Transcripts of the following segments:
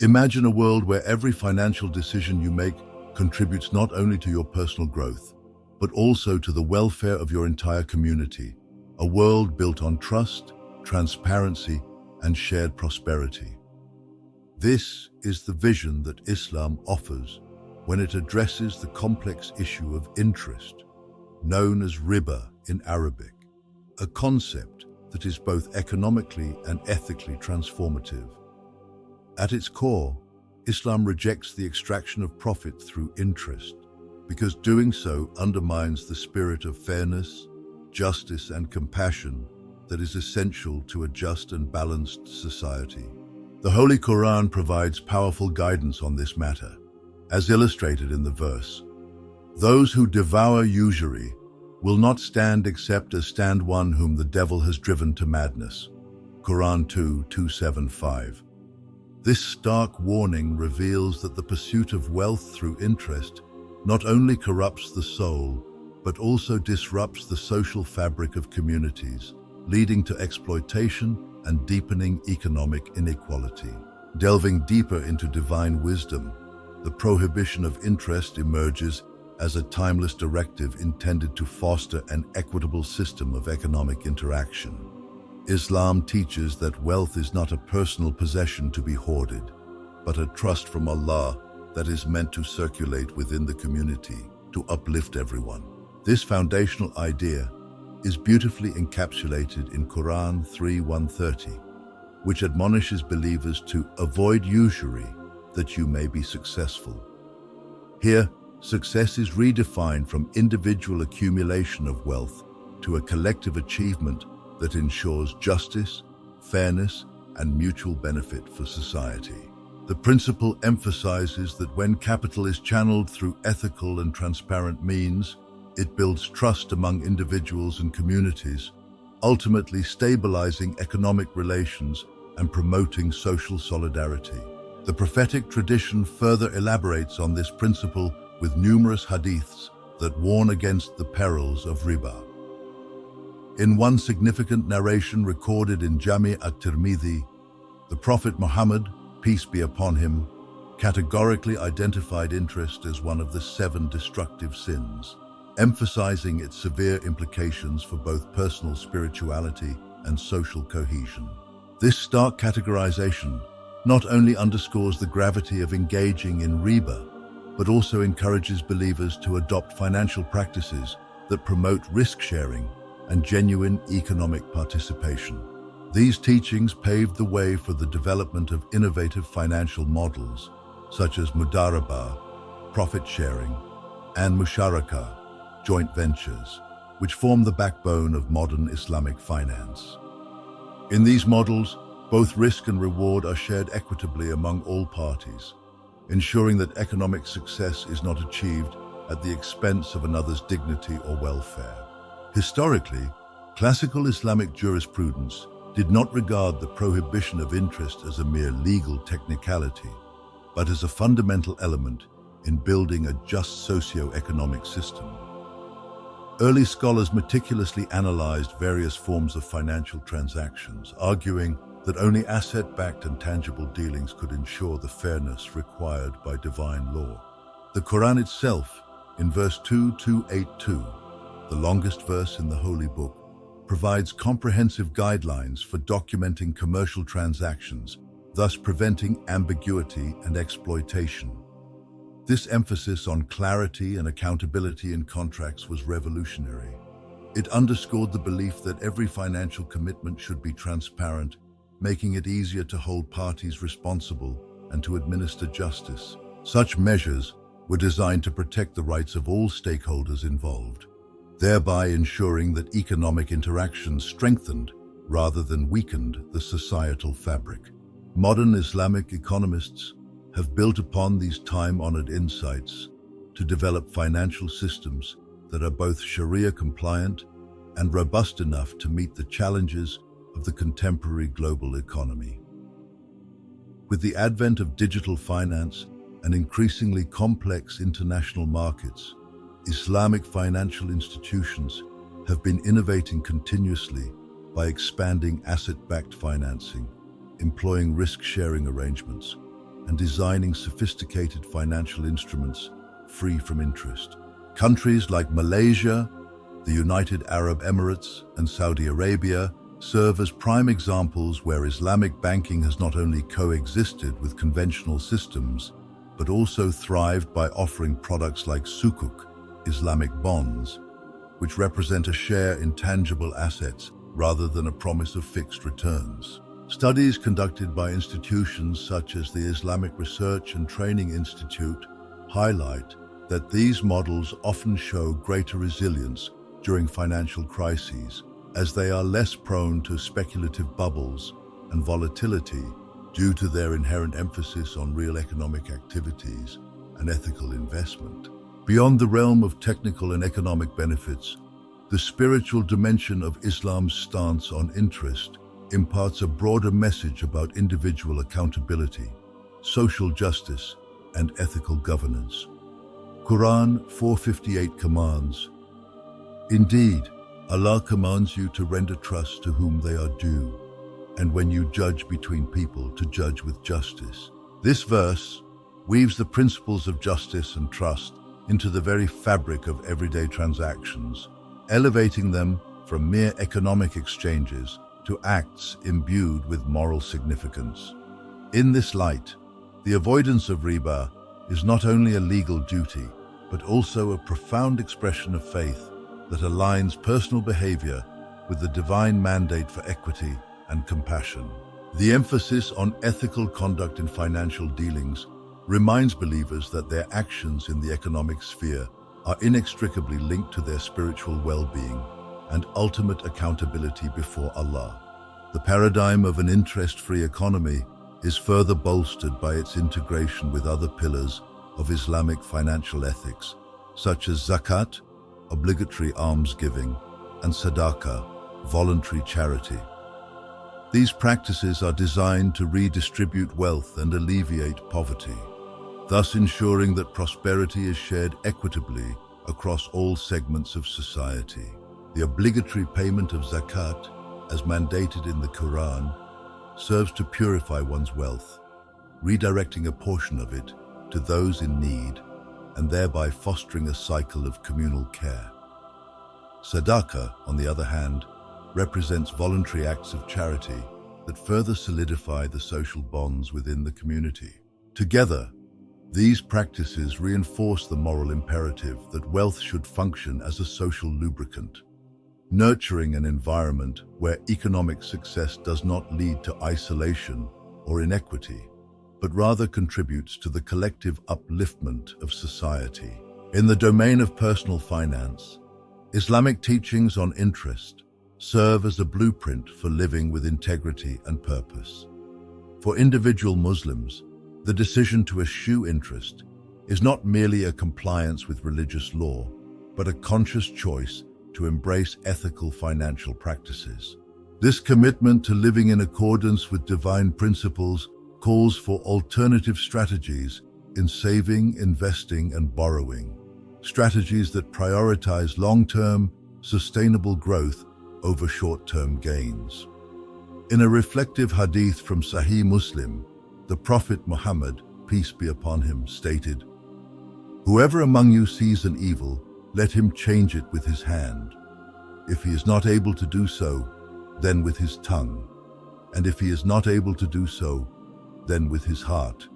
Imagine a world where every financial decision you make contributes not only to your personal growth, but also to the welfare of your entire community. A world built on trust, transparency, and shared prosperity. This is the vision that Islam offers when it addresses the complex issue of interest, known as Riba in Arabic, a concept that is both economically and ethically transformative. At its core, Islam rejects the extraction of profit through interest, because doing so undermines the spirit of fairness, justice, and compassion that is essential to a just and balanced society. The Holy Quran provides powerful guidance on this matter, as illustrated in the verse, "Those who devour usury will not stand except as stand one whom the devil has driven to madness." Quran 2:275. This stark warning reveals that the pursuit of wealth through interest not only corrupts the soul, but also disrupts the social fabric of communities, leading to exploitation and deepening economic inequality. Delving deeper into divine wisdom, the prohibition of interest emerges as a timeless directive intended to foster an equitable system of economic interaction. Islam teaches that wealth is not a personal possession to be hoarded, but a trust from Allah that is meant to circulate within the community to uplift everyone. This foundational idea is beautifully encapsulated in Quran 3:130, which admonishes believers to avoid usury that you may be successful. Here, success is redefined from individual accumulation of wealth to a collective achievement that ensures justice, fairness, and mutual benefit for society. The principle emphasizes that when capital is channeled through ethical and transparent means, it builds trust among individuals and communities, ultimately stabilizing economic relations and promoting social solidarity. The prophetic tradition further elaborates on this principle with numerous hadiths that warn against the perils of riba. In one significant narration recorded in Jami at-Tirmidhi, the Prophet Muhammad, peace be upon him, categorically identified interest as one of the 7 destructive sins, emphasizing its severe implications for both personal spirituality and social cohesion. This stark categorization not only underscores the gravity of engaging in riba, but also encourages believers to adopt financial practices that promote risk-sharing and genuine economic participation. These teachings paved the way for the development of innovative financial models, such as mudaraba, profit-sharing, and musharaka, joint ventures, which form the backbone of modern Islamic finance. In these models, both risk and reward are shared equitably among all parties, ensuring that economic success is not achieved at the expense of another's dignity or welfare. Historically, classical Islamic jurisprudence did not regard the prohibition of interest as a mere legal technicality, but as a fundamental element in building a just socio-economic system. Early scholars meticulously analyzed various forms of financial transactions, arguing that only asset-backed and tangible dealings could ensure the fairness required by divine law. The Quran itself, in verse 2282, the longest verse in the Holy Book, provides comprehensive guidelines for documenting commercial transactions, thus preventing ambiguity and exploitation. This emphasis on clarity and accountability in contracts was revolutionary. It underscored the belief that every financial commitment should be transparent, making it easier to hold parties responsible and to administer justice. Such measures were designed to protect the rights of all stakeholders involved, thereby ensuring that economic interactions strengthened rather than weakened the societal fabric. Modern Islamic economists have built upon these time-honored insights to develop financial systems that are both Sharia-compliant and robust enough to meet the challenges of the contemporary global economy. With the advent of digital finance and increasingly complex international markets, Islamic financial institutions have been innovating continuously by expanding asset-backed financing, employing risk-sharing arrangements, and designing sophisticated financial instruments free from interest. Countries like Malaysia, the United Arab Emirates, and Saudi Arabia serve as prime examples where Islamic banking has not only coexisted with conventional systems, but also thrived by offering products like sukuk, Islamic bonds, which represent a share in tangible assets rather than a promise of fixed returns. Studies conducted by institutions such as the Islamic Research and Training Institute highlight that these models often show greater resilience during financial crises, as they are less prone to speculative bubbles and volatility due to their inherent emphasis on real economic activities and ethical investment. Beyond the realm of technical and economic benefits, the spiritual dimension of Islam's stance on interest imparts a broader message about individual accountability, social justice, and ethical governance. Quran 4:58 commands, "Indeed, Allah commands you to render trust to whom they are due, and when you judge between people, to judge with justice." This verse weaves the principles of justice and trust into the very fabric of everyday transactions, elevating them from mere economic exchanges to acts imbued with moral significance. In this light, the avoidance of riba is not only a legal duty, but also a profound expression of faith that aligns personal behavior with the divine mandate for equity and compassion. The emphasis on ethical conduct in financial dealings reminds believers that their actions in the economic sphere are inextricably linked to their spiritual well-being and ultimate accountability before Allah. The paradigm of an interest-free economy is further bolstered by its integration with other pillars of Islamic financial ethics, such as zakat, obligatory almsgiving, and sadaqah, voluntary charity. These practices are designed to redistribute wealth and alleviate poverty, thus ensuring that prosperity is shared equitably across all segments of society. The obligatory payment of zakat, as mandated in the Quran, serves to purify one's wealth, redirecting a portion of it to those in need and thereby fostering a cycle of communal care. Sadaqah, on the other hand, represents voluntary acts of charity that further solidify the social bonds within the community. Together, these practices reinforce the moral imperative that wealth should function as a social lubricant, nurturing an environment where economic success does not lead to isolation or inequity, but rather contributes to the collective upliftment of society. In the domain of personal finance, Islamic teachings on interest serve as a blueprint for living with integrity and purpose. For individual Muslims, the decision to eschew interest is not merely a compliance with religious law, but a conscious choice to embrace ethical financial practices. This commitment to living in accordance with divine principles calls for alternative strategies in saving, investing, and borrowing, strategies that prioritize long-term, sustainable growth over short-term gains. In a reflective hadith from Sahih Muslim, the Prophet Muhammad, peace be upon him, stated, "Whoever among you sees an evil, let him change it with his hand. If he is not able to do so, then with his tongue. And if he is not able to do so, then with his heart.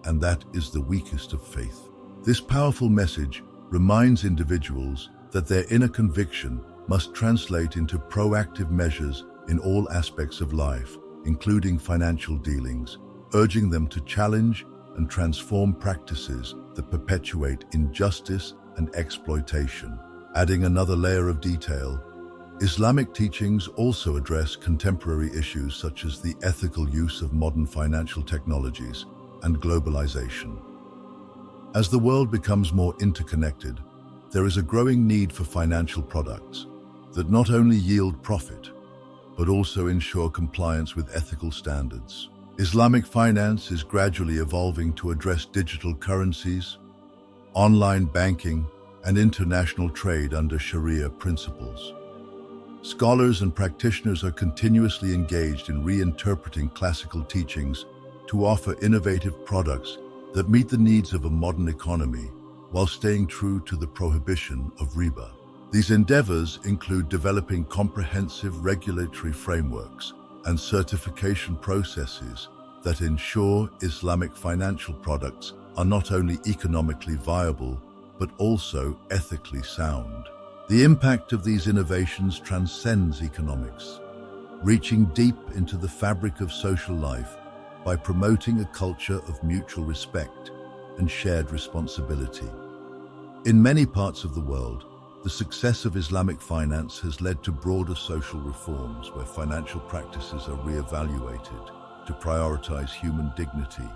And that is the weakest of faith." This powerful message reminds individuals that their inner conviction must translate into proactive measures in all aspects of life, including financial dealings, urging them to challenge and transform practices that perpetuate injustice and exploitation. Adding another layer of detail, Islamic teachings also address contemporary issues such as the ethical use of modern financial technologies and globalization. As the world becomes more interconnected, there is a growing need for financial products that not only yield profit, but also ensure compliance with ethical standards. Islamic finance is gradually evolving to address digital currencies, online banking, and international trade under Sharia principles. Scholars and practitioners are continuously engaged in reinterpreting classical teachings to offer innovative products that meet the needs of a modern economy while staying true to the prohibition of riba. These endeavors include developing comprehensive regulatory frameworks and certification processes that ensure Islamic financial products are not only economically viable, but also ethically sound. The impact of these innovations transcends economics, reaching deep into the fabric of social life by promoting a culture of mutual respect and shared responsibility. In many parts of the world, the success of Islamic finance has led to broader social reforms where financial practices are re-evaluated to prioritize human dignity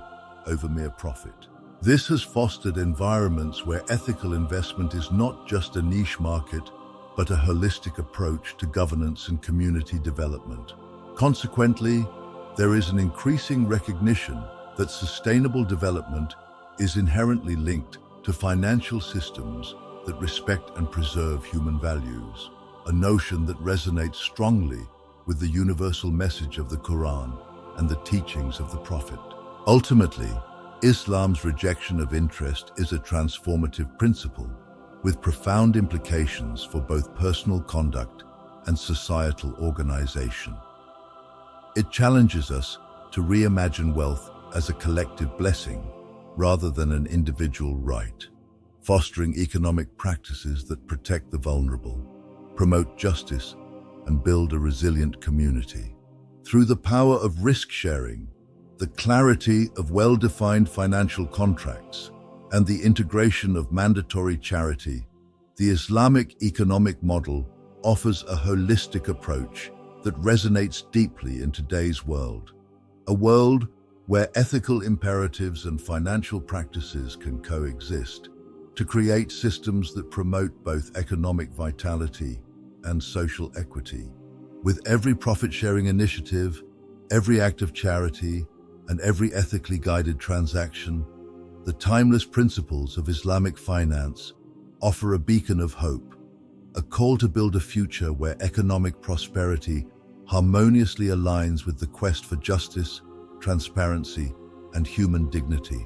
over mere profit. This has fostered environments where ethical investment is not just a niche market, but a holistic approach to governance and community development. Consequently, there is an increasing recognition that sustainable development is inherently linked to financial systems that respect and preserve human values, a notion that resonates strongly with the universal message of the Quran and the teachings of the Prophet. Ultimately, Islam's rejection of interest is a transformative principle with profound implications for both personal conduct and societal organization. It challenges us to reimagine wealth as a collective blessing rather than an individual right, fostering economic practices that protect the vulnerable, promote justice, and build a resilient community. Through the power of risk sharing, the clarity of well-defined financial contracts, and the integration of mandatory charity, the Islamic economic model offers a holistic approach that resonates deeply in today's world. A world where ethical imperatives and financial practices can coexist to create systems that promote both economic vitality and social equity. With every profit-sharing initiative, every act of charity, and every ethically guided transaction, the timeless principles of Islamic finance offer a beacon of hope, a call to build a future where economic prosperity harmoniously aligns with the quest for justice, transparency, and human dignity.